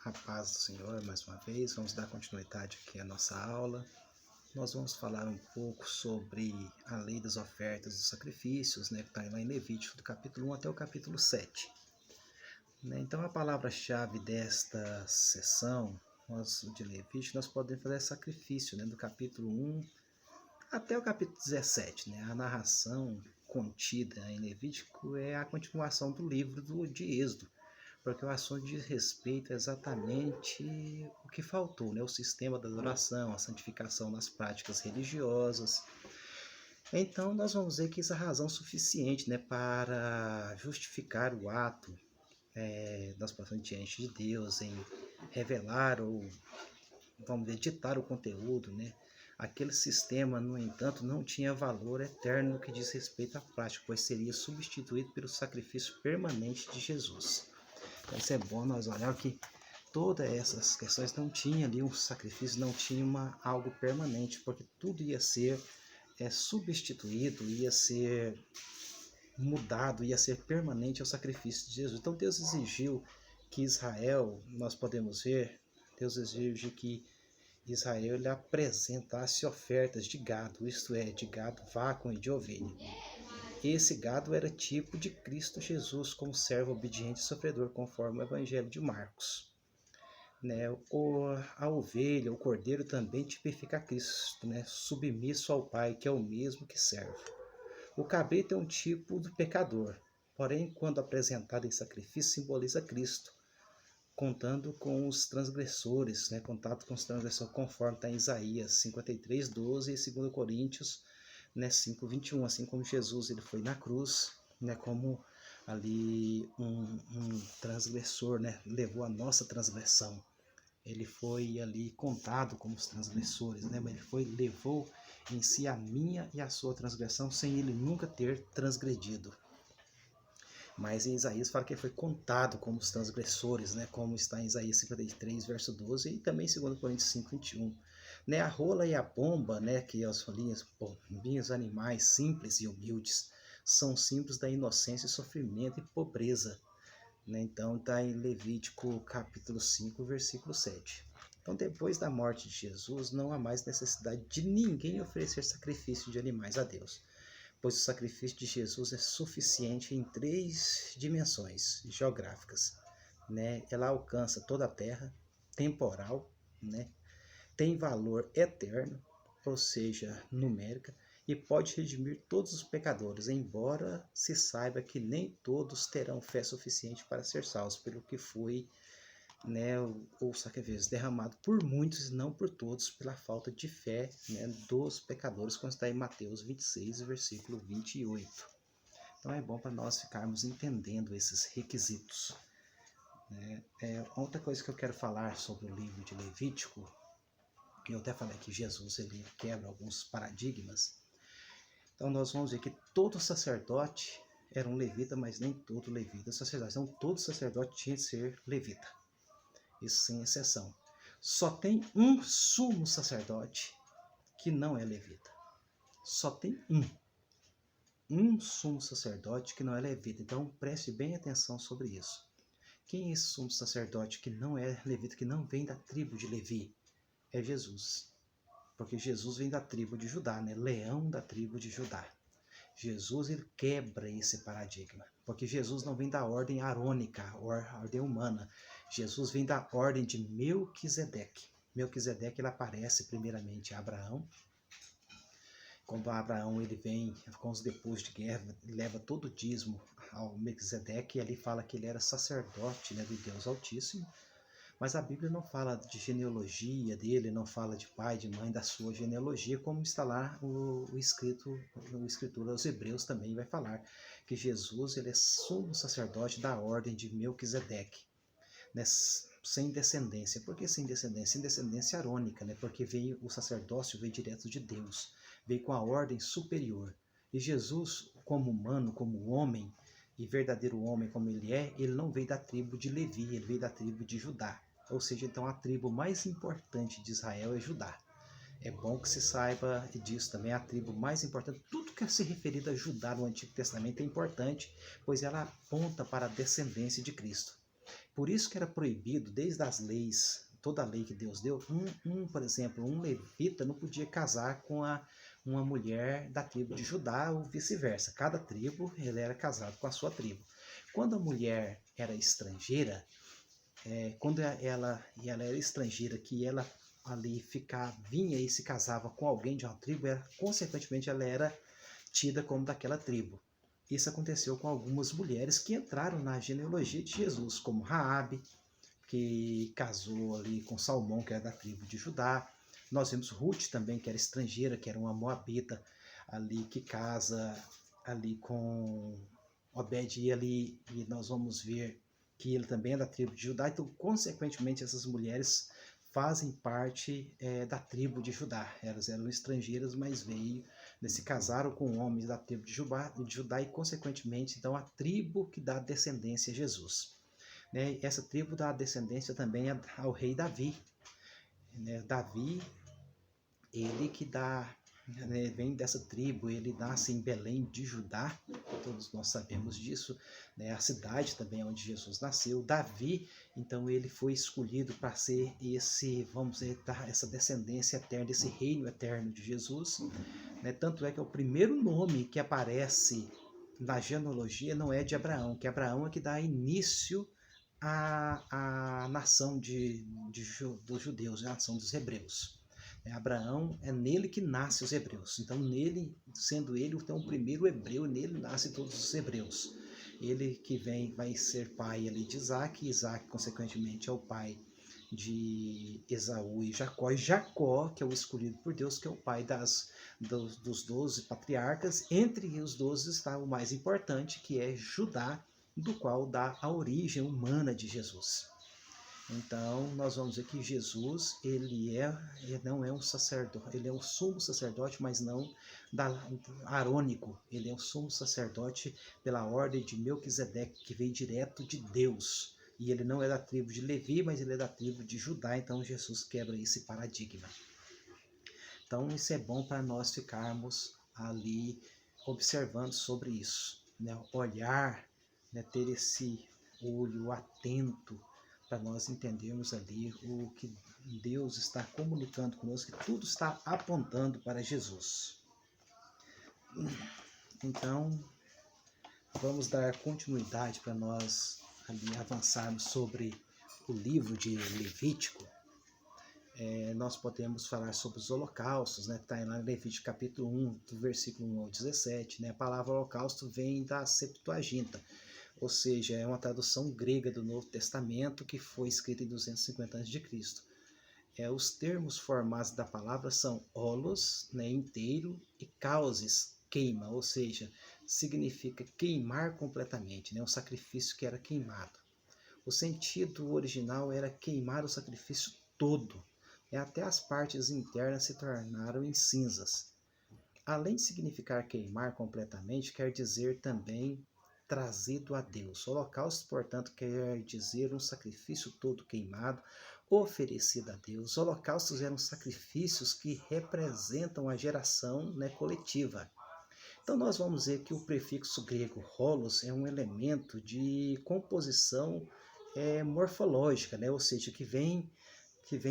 A paz do Senhor, mais uma vez, vamos dar continuidade aqui à nossa aula. Nós vamos falar um pouco sobre a lei das ofertas e dos sacrifícios, que está lá em Levítico, do capítulo 1 até o capítulo 7. Então, a palavra-chave desta sessão de Levítico, nós podemos fazer sacrifício, do capítulo 1 até o capítulo 17. A narração contida em Levítico é a continuação do livro de Êxodo, porque o assunto diz respeito exatamente o que faltou, o sistema da adoração, a santificação nas práticas religiosas. Então, nós vamos ver que isso é razão suficiente para justificar o ato das pessoas diante de Deus, em revelar ou, vamos ver, ditar o conteúdo, Aquele sistema, no entanto, não tinha valor eterno no que diz respeito à prática, pois seria substituído pelo sacrifício permanente de Jesus. Então, isso é bom nós olhar que todas essas questões não tinha ali um sacrifício, não tinha algo permanente, porque tudo ia ser substituído, ia ser mudado, ia ser permanente ao sacrifício de Jesus. Então Deus exigiu que Israel, nós podemos ver, Deus exige que Israel ele apresentasse ofertas de gado, isto é, de gado vacuno e de ovelha. Esse gado era tipo de Cristo Jesus como servo obediente e sofredor, conforme o Evangelho de Marcos. A ovelha, o cordeiro também tipifica Cristo, submisso ao Pai, que é o mesmo que serve. O cabrito é um tipo do pecador, porém, quando apresentado em sacrifício, simboliza Cristo, contando com os transgressores, contato com os transgressores, conforme está em Isaías 53:12 e 2 Coríntios 5:21, assim como Jesus ele foi na cruz, como ali um transgressor, levou a nossa transgressão. Ele foi ali contado como os transgressores, mas ele levou em si a minha e a sua transgressão sem ele nunca ter transgredido. Mas em Isaías fala que ele foi contado como os transgressores, como está em Isaías 53, verso 12, e também em 2 Coríntios 5:21. A rola e a pomba, que as pombinhos, animais simples e humildes, são símbolos da inocência, sofrimento e pobreza. Então está em Levítico capítulo 5, versículo 7. Então, depois da morte de Jesus, não há mais necessidade de ninguém oferecer sacrifício de animais a Deus, pois o sacrifício de Jesus é suficiente em 3 dimensões geográficas. Ela alcança toda a terra, temporal, tem valor eterno, ou seja, numérica, e pode redimir todos os pecadores, embora se saiba que nem todos terão fé suficiente para ser salvos, pelo que foi o sacrifício derramado por muitos e não por todos, pela falta de fé dos pecadores, como está em Mateus 26, versículo 28. Então é bom para nós ficarmos entendendo esses requisitos. Outra coisa que eu quero falar sobre o livro de Levítico, que eu até falei que Jesus ele quebra alguns paradigmas. Então nós vamos ver que todo sacerdote era um levita, mas nem todo levita sacerdote. Então todo sacerdote tinha que ser levita, isso sem exceção. Só tem um sumo sacerdote que não é levita. Só tem um sumo sacerdote que não é levita. Então preste bem atenção sobre isso. Quem é esse sumo sacerdote que não é levita, que não vem da tribo de Levi? É Jesus. Porque Jesus vem da tribo de Judá, leão da tribo de Judá. Jesus ele quebra esse paradigma, porque Jesus não vem da ordem arônica, ordem humana. Jesus vem da ordem de Melquisedeque. Melquisedeque ele aparece primeiramente a Abraão. Quando Abraão ele vem com os depôs de guerra, leva todo o dízimo ao Melquisedeque, e ali fala que ele era sacerdote do Deus Altíssimo. Mas a Bíblia não fala de genealogia dele, não fala de pai, de mãe, da sua genealogia, como está lá o escritor aos Hebreus também vai falar que Jesus ele é sumo sacerdote da ordem de Melquisedeque, sem descendência. Por que sem descendência? Sem descendência arônica, porque o sacerdócio veio direto de Deus, veio com a ordem superior. E Jesus, como humano, como homem, e verdadeiro homem como ele não veio da tribo de Levi, ele veio da tribo de Judá. Ou seja, então a tribo mais importante de Israel é Judá. É bom que se saiba disso também, a tribo mais importante. Tudo que é se referido a Judá no Antigo Testamento é importante, pois ela aponta para a descendência de Cristo. Por isso que era proibido, desde as leis, toda a lei que Deus deu, por exemplo, um levita não podia casar com uma mulher da tribo de Judá ou vice-versa. Cada tribo, ele era casado com a sua tribo. Quando a mulher era estrangeira, quando ela era estrangeira, que ela ali vinha e se casava com alguém de uma tribo, consequentemente ela era tida como daquela tribo. Isso aconteceu com algumas mulheres que entraram na genealogia de Jesus, como Raabe, que casou ali com Salmão, que era da tribo de Judá. Nós vemos Ruth também, que era estrangeira, que era uma moabita, ali que casa ali com Obed, e nós vamos ver que ele também é da tribo de Judá. Então, consequentemente, essas mulheres fazem parte da tribo de Judá. Elas eram estrangeiras, mas se casaram com homens da tribo de Judá e, consequentemente, então, a tribo que dá descendência a Jesus. Essa tribo dá descendência também ao rei Davi. Davi, ele que vem dessa tribo, ele nasce em Belém de Judá, todos nós sabemos disso, a cidade também onde Jesus nasceu. Davi, então, ele foi escolhido para ser essa descendência eterna, esse reino eterno de Jesus. Tanto é que o primeiro nome que aparece na genealogia não é de Abraão, que Abraão é que dá início à nação dos judeus, a nação dos hebreus. Abraão, é nele que nascem os hebreus. Então, nele, sendo ele então, o primeiro hebreu, nele nascem todos os hebreus. Ele que vai ser pai ali de Isaac, e Isaac, consequentemente, é o pai de Esaú e Jacó, que é o escolhido por Deus, que é o pai dos 12 patriarcas. Entre os 12 está o mais importante, que é Judá, do qual dá a origem humana de Jesus. Então, nós vamos ver que Jesus, ele não é um sacerdote, ele é um sumo sacerdote, mas não arônico. Ele é um sumo sacerdote pela ordem de Melquisedeque, que veio direto de Deus. E ele não é da tribo de Levi, mas ele é da tribo de Judá. Então, Jesus quebra esse paradigma. Então, isso é bom para nós ficarmos ali observando sobre isso. Olhar, ter esse olho atento, para nós entendermos ali o que Deus está comunicando conosco, que tudo está apontando para Jesus. Então, vamos dar continuidade para nós ali avançarmos sobre o livro de Levítico. Nós podemos falar sobre os holocaustos, que está lá em Levítico capítulo 1, do versículo 1 ao 17. A palavra holocausto vem da Septuaginta, ou seja, é uma tradução grega do Novo Testamento que foi escrita em 250 a.C. Os termos formados da palavra são holos, inteiro, e causes, queima, ou seja, significa queimar completamente, um sacrifício que era queimado. O sentido original era queimar o sacrifício todo, até as partes internas se tornaram em cinzas. Além de significar queimar completamente, quer dizer também trazido a Deus. O holocausto, portanto, quer dizer um sacrifício todo queimado, oferecido a Deus. Os holocaustos eram sacrifícios que representam a geração coletiva. Então, nós vamos ver que o prefixo grego holos é um elemento de composição morfológica, ou seja, que vem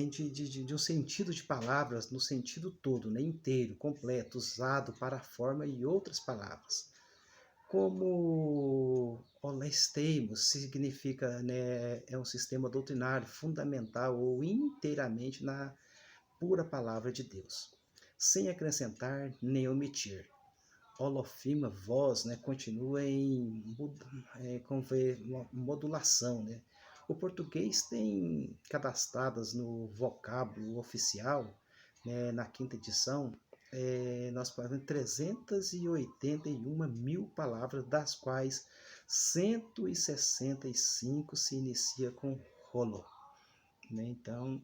de um sentido de palavras no sentido todo, inteiro, completo, usado para a forma e outras palavras. Como holesteimos significa, é um sistema doutrinário fundamental ou inteiramente na pura palavra de Deus, sem acrescentar nem omitir. Holofima, voz, continua em modulação, O português tem cadastradas no vocábulo oficial, na quinta edição, nós falamos 381 mil palavras, das quais 165 se inicia com rolo. Então,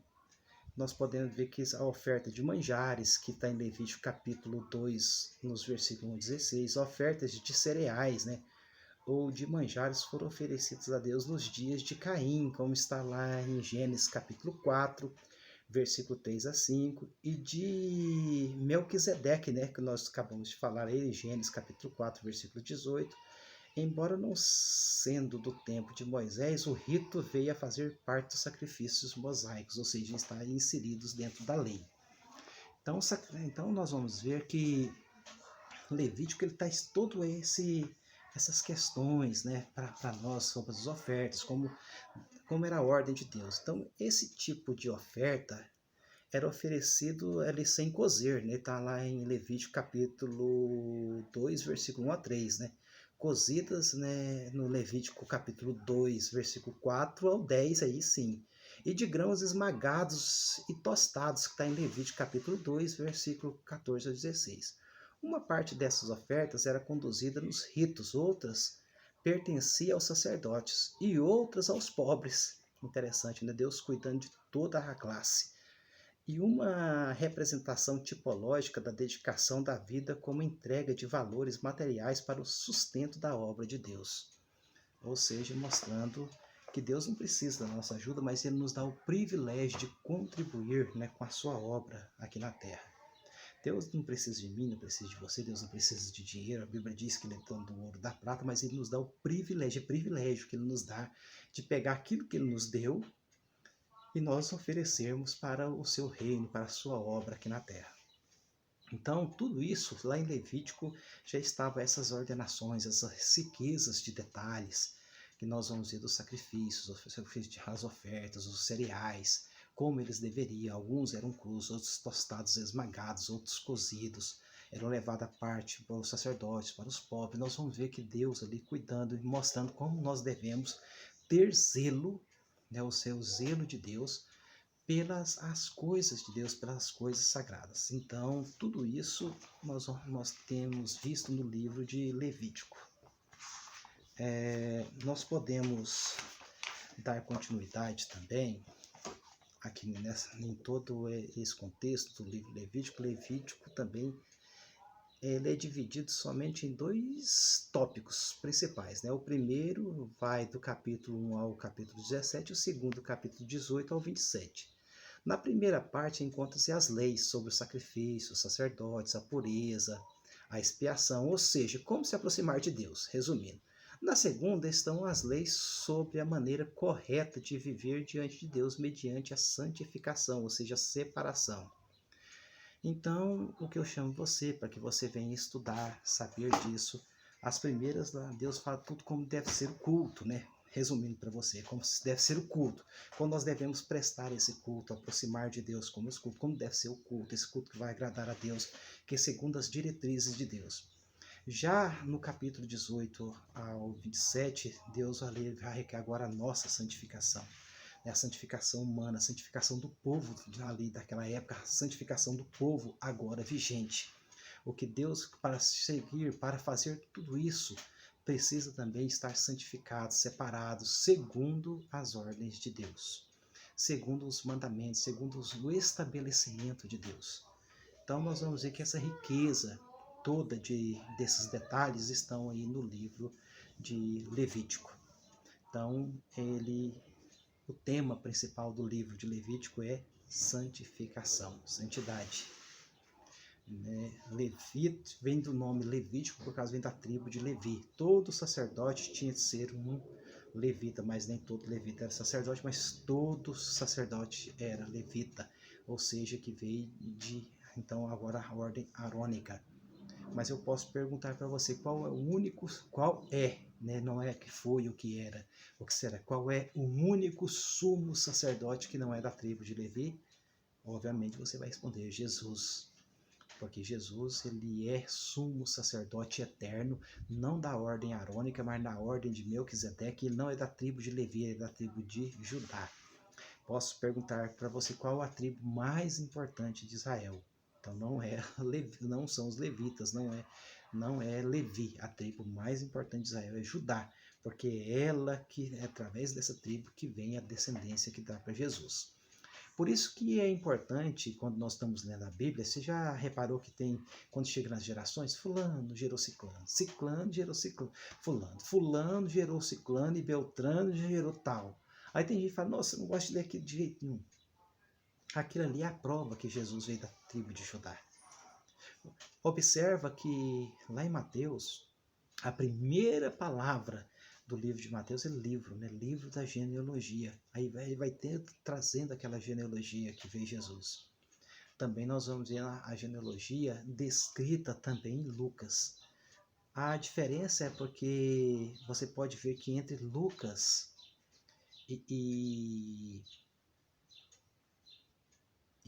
nós podemos ver que a oferta de manjares, que está em Levítico capítulo 2, nos versículos 16, ofertas de cereais, ou de manjares foram oferecidos a Deus nos dias de Caim, como está lá em Gênesis capítulo 4, versículo 3 a 5, e de Melquisedeque, que nós acabamos de falar aí, Gênesis capítulo 4, versículo 18, embora não sendo do tempo de Moisés, o rito veio a fazer parte dos sacrifícios mosaicos, ou seja, está inseridos dentro da lei. Então nós vamos ver que Levítico ele traz todo essas questões, né, para nós sobre as ofertas, como era a ordem de Deus. Então esse tipo de oferta era oferecido ali sem cozer, né? Está lá em Levítico capítulo 2, versículo 1 a 3, né? Cozidas, né, no Levítico capítulo 2, versículo 4 ao 10, aí sim. E de grãos esmagados e tostados, que está em Levítico capítulo 2, versículo 14 a 16. Uma parte dessas ofertas era conduzida nos ritos, outras pertenciam aos sacerdotes e outras aos pobres. Interessante, né? Deus cuidando de toda a classe e uma representação tipológica da dedicação da vida como entrega de valores materiais para o sustento da obra de Deus. Ou seja, mostrando que Deus não precisa da nossa ajuda, mas Ele nos dá o privilégio de contribuir, né, com a sua obra aqui na Terra. Deus não precisa de mim, não precisa de você, Deus não precisa de dinheiro. A Bíblia diz que Ele é dono do ouro, da prata, mas Ele nos dá o privilégio que Ele nos dá de pegar aquilo que Ele nos deu e nós oferecermos para o seu reino, para a sua obra aqui na terra. Então, tudo isso, lá em Levítico, já estava essas ordenações, essas riquezas de detalhes, que nós vamos ver dos sacrifícios, as ofertas, os cereais, como eles deveriam. Alguns eram crus, outros tostados, esmagados, outros cozidos, eram levados à parte para os sacerdotes, para os pobres. Nós vamos ver que Deus ali cuidando e mostrando como nós devemos ter zelo, né, o seu zelo de Deus, pelas as coisas de Deus, pelas coisas sagradas. Então, tudo isso nós temos visto no livro de Levítico. Nós podemos dar continuidade também, aqui em todo esse contexto do livro Levítico. Levítico também ele é dividido somente em dois tópicos principais, né? O primeiro vai do capítulo 1 ao capítulo 17, o segundo do capítulo 18 ao 27. Na primeira parte encontram-se as leis sobre o sacrifício, os sacerdotes, a pureza, a expiação, ou seja, como se aproximar de Deus, resumindo. Na segunda estão as leis sobre a maneira correta de viver diante de Deus mediante a santificação, ou seja, a separação. Então, o que eu chamo você, para que você venha estudar, saber disso, as primeiras, Deus fala tudo como deve ser o culto, né? Resumindo para você, como deve ser o culto, como nós devemos prestar esse culto, aproximar de Deus como deve ser o culto, esse culto que vai agradar a Deus, que é segundo as diretrizes de Deus. Já no capítulo 18 ao 27, Deus vai requer agora a nossa santificação. A santificação humana, a santificação do povo ali daquela época, a santificação do povo agora vigente. O que Deus, para seguir, para fazer tudo isso, precisa também estar santificado, separado, segundo as ordens de Deus, segundo os mandamentos, segundo o estabelecimento de Deus. Então nós vamos ver que essa riqueza toda desses detalhes estão aí no livro de Levítico. Então o tema principal do livro de Levítico é santificação, santidade. Levite vem do nome Levítico por causa vem da tribo de Levi. Todo sacerdote tinha de ser um levita, mas nem todo levita era sacerdote, mas todo sacerdote era levita, ou seja, que veio então agora a ordem arônica. Mas eu posso perguntar para você qual é, né? Não é que foi o que era, o que será, qual é o único sumo sacerdote que não é da tribo de Levi? Obviamente você vai responder Jesus, porque Jesus ele é sumo sacerdote eterno, não da ordem arônica, mas na ordem de Melquisedeque. Ele não é da tribo de Levi, ele é da tribo de Judá. Posso perguntar para você qual a tribo mais importante de Israel? Então não são os levitas, não é Levi. A tribo mais importante de Israel é Judá, porque é ela que é através dessa tribo que vem a descendência que dá para Jesus. Por isso que é importante, quando nós estamos lendo a Bíblia, você já reparou que tem, quando chega nas gerações, fulano gerou ciclano, ciclano gerou ciclano, fulano gerou ciclano e Beltrano gerou tal. Aí tem gente que fala, nossa, eu não gosto de ler aquilo de jeito nenhum. Aquilo ali é a prova que Jesus veio da tribo de Judá. Observa que lá em Mateus, A primeira palavra do livro de Mateus é livro, né? Livro da genealogia. Aí vai trazendo aquela genealogia que veio Jesus. Também nós vamos ver a genealogia descrita também em Lucas. A diferença é porque você pode ver que entre Lucas e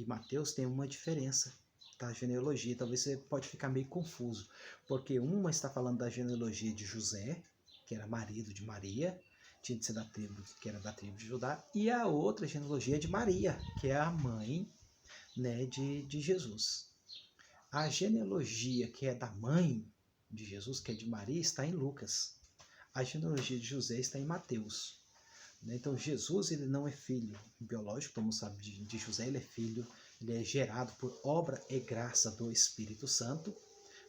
Mateus tem uma diferença da genealogia. Talvez você pode ficar meio confuso, porque uma está falando da genealogia de José, que era marido de Maria, tinha de ser da tribo, que era da tribo de Judá, e a outra genealogia é de Maria, que é a mãe, né, de Jesus. A genealogia que é da mãe de Jesus, que é de Maria, está em Lucas. A genealogia de José está em Mateus. Então Jesus ele não é filho biológico, como sabe de José, ele é filho, ele é gerado por obra e graça do Espírito Santo,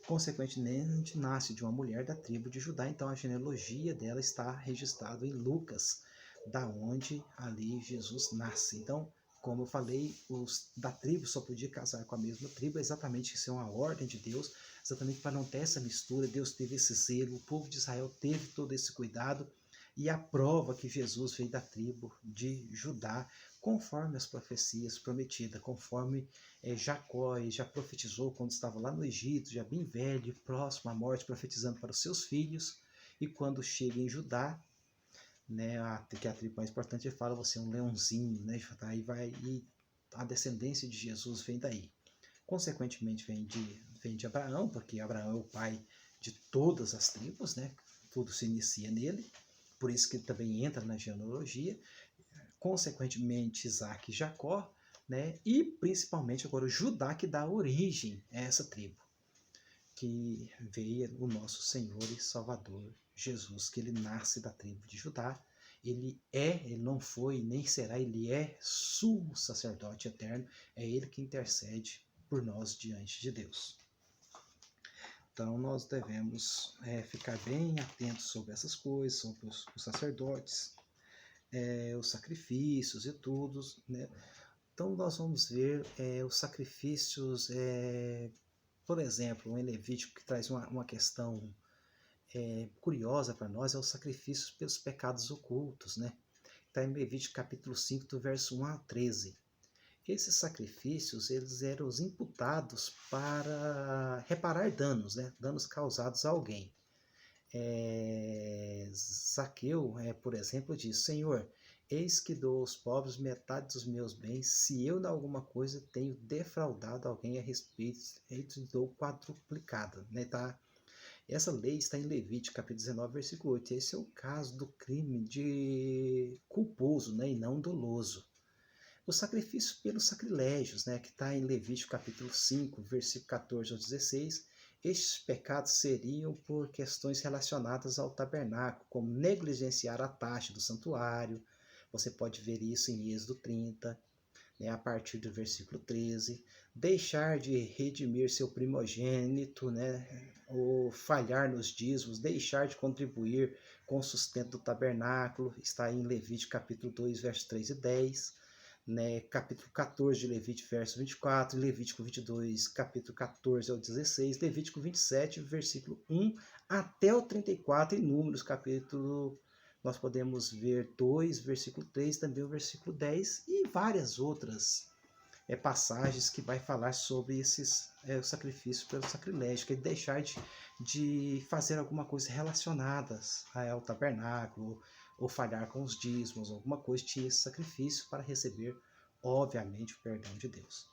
consequentemente nasce de uma mulher da tribo de Judá, então a genealogia dela está registrada em Lucas, da onde ali Jesus nasce. Então, como eu falei, os da tribo só podia casar com a mesma tribo, exatamente isso é uma ordem de Deus, exatamente para não ter essa mistura. Deus teve esse zelo, o povo de Israel teve todo esse cuidado, e a prova que Jesus veio da tribo de Judá, conforme as profecias prometidas, conforme Jacó já profetizou quando estava lá no Egito, já bem velho, próximo à morte, profetizando para os seus filhos, e quando chega em Judá, né, que é a tribo mais importante, ele fala, você é um leãozinho, né, Judá, e a descendência de Jesus vem daí. Consequentemente vem de Abraão, porque Abraão é o pai de todas as tribos, né, tudo se inicia nele, por isso que ele também entra na genealogia, consequentemente Isaac e Jacó, né? E principalmente agora Judá, que dá origem a essa tribo, que veio o nosso Senhor e Salvador Jesus, que ele nasce da tribo de Judá. Ele não foi nem será, ele é sumo sacerdote eterno, é ele que intercede por nós diante de Deus. Então nós devemos ficar bem atentos sobre essas coisas, sobre os sacerdotes, os sacrifícios e tudo, né? Então nós vamos ver os sacrifícios, por exemplo, em Levítico, que traz uma questão curiosa para nós, é os sacrifícios pelos pecados ocultos, né? Está em Levítico capítulo 5, do verso 1 a 13. Esses sacrifícios, eles eram os imputados para reparar danos, né? Danos causados a alguém. Zaqueu, por exemplo, diz, Senhor, eis que dou aos pobres metade dos meus bens, se eu, em alguma coisa, tenho defraudado alguém a respeito, eu te dou quadruplicado. Né? Tá? Essa lei está em Levítico, capítulo 19, versículo 8. Esse é o caso do crime de culposo, né? E não doloso. O sacrifício pelos sacrilégios, né? Que está em Levítico, capítulo 5, versículo 14 ao 16, estes pecados seriam por questões relacionadas ao tabernáculo, como negligenciar a taxa do santuário. Você pode ver isso em Êxodo 30, né, a partir do versículo 13. Deixar de redimir seu primogênito, né, ou falhar nos dízimos, deixar de contribuir com o sustento do tabernáculo, está em Levítico capítulo 2, versos 3 e 10. Né, capítulo 14 de Levítico, verso 24, Levítico 22, capítulo 14 ao 16, Levítico 27, versículo 1 até o 34, e Números, capítulo, nós podemos ver 2, versículo 3, também o versículo 10, e várias outras passagens que vai falar sobre esses sacrifícios pelo sacrilégio, que é deixar de fazer alguma coisa relacionada ao tabernáculo, ou falhar com os dízimos, alguma coisa, tinha esse sacrifício para receber, obviamente, o perdão de Deus.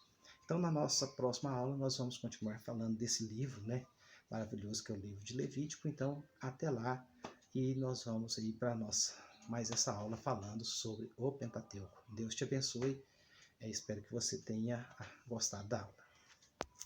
Então, na nossa próxima aula, nós vamos continuar falando desse livro, né, maravilhoso, que é o livro de Levítico. Então, até lá, e nós vamos aí para mais essa aula falando sobre o Pentateuco. Deus te abençoe. Espero que você tenha gostado da aula.